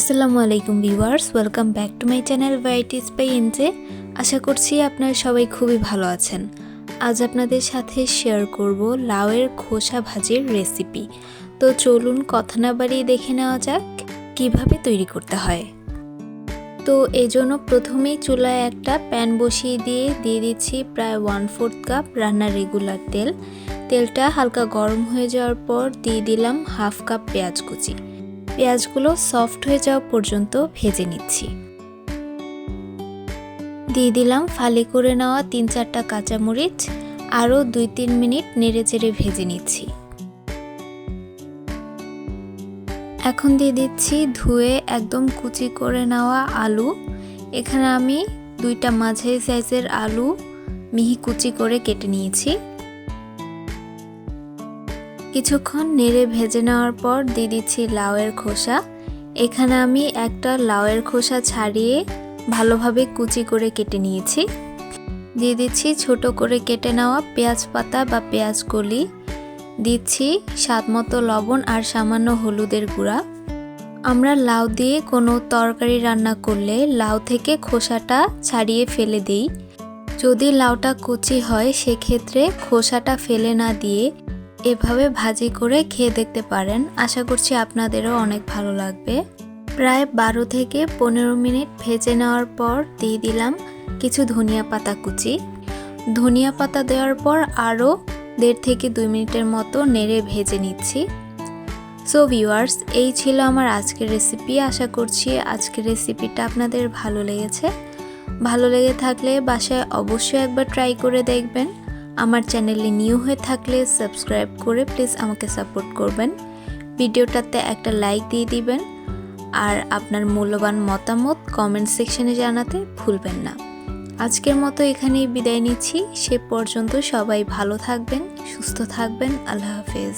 আসসালামু আলাইকুম viewers, welcome back to my channel varieties by NJ. আশা করছি আপনারা সবাই খুবই ভালো আছেন। আজ আপনাদের সাথে শেয়ার করব লাউয়ের খোসা ভাজির রেসিপি। তো চলুন কথা না বাড়িয়ে দেখে নেওয়া যাক কিভাবে তৈরি করতে হয়। তো এই জন্য প্রথমেই চুলায় একটা প্যান বসিয়ে দিয়ে দিচ্ছি প্রায় 1/4 কাপ রান্নার রেগুলার তেল। তেলটা হালকা গরম হয়ে যাওয়ার পর দিয়ে দিলাম 1/2 কাপ পেঁয়াজ কুচি। পেঁয়াজগুলো সফট হয়ে যাওয়া পর্যন্ত ভেজে নিচ্ছি। দিয়ে দিলাম ফালি করে নেওয়া 3-4টা কাঁচামরিচ। আরও 2-3 মিনিট নেড়েচেড়ে ভেজে নিচ্ছি। এখন দিয়ে দিচ্ছি ধুয়ে একদম কুচি করে নেওয়া আলু। এখানে আমি 2টা মাঝারি সাইজের আলু মিহি কুচি করে কেটে নিয়েছি। কিছুক্ষণ নেড়ে ভেজে নেওয়ার পর দিয়ে দিচ্ছি লাউয়ের খোসা। এখানে আমি একটা লাউয়ের খোসা ছাড়িয়ে ভালোভাবে কুচি করে কেটে নিয়েছি। দিয়ে দিচ্ছি ছোট করে কেটে নেওয়া পেঁয়াজ পাতা বা পেঁয়াজ কলি। দিচ্ছি স্বাদমতো লবণ আর সামান্য হলুদের গুঁড়া। আমরা লাউ দিয়ে কোনো তরকারি রান্না করলে লাউ থেকে খোসাটা ছাড়িয়ে ফেলে দিই। যদি লাউটা কচি হয় সেক্ষেত্রে খোসাটা ফেলে না দিয়ে এভাবে ভাজি করে খেয়ে দেখতে পারেন। আশা করছি আপনাদেরও অনেক ভালো লাগবে। প্রায় 12 থেকে 15 মিনিট ভেজে নেওয়ার পর দিয়ে দিলাম কিছু ধনিয়া পাতা কুচি। ধনিয়া পাতা দেওয়ার পর আরও 1.5 থেকে 2 মিনিটের মতো নেড়ে ভেজে নিচ্ছি। সো ভিউয়ার্স, এই ছিল আমার আজকের রেসিপি। আশা করছি আজকের রেসিপিটা আপনাদের ভালো লেগেছে। ভালো লেগে থাকলে বাসায় অবশ্যই একবার ট্রাই করে দেখবেন। আমার চ্যানেলে নিউ হয়ে থাকলে সাবস্ক্রাইব করে প্লিজ আমাকে সাপোর্ট করবেন। ভিডিওটাতে একটা লাইক দিয়ে দিবেন আর আপনার মূল্যবান মতামত কমেন্ট সেকশনে জানাতে ভুলবেন না। আজকের মতো এখানেই বিদায় নিচ্ছি। সে পর্যন্ত সবাই ভালো থাকবেন, সুস্থ থাকবেন। আল্লাহ হাফেজ।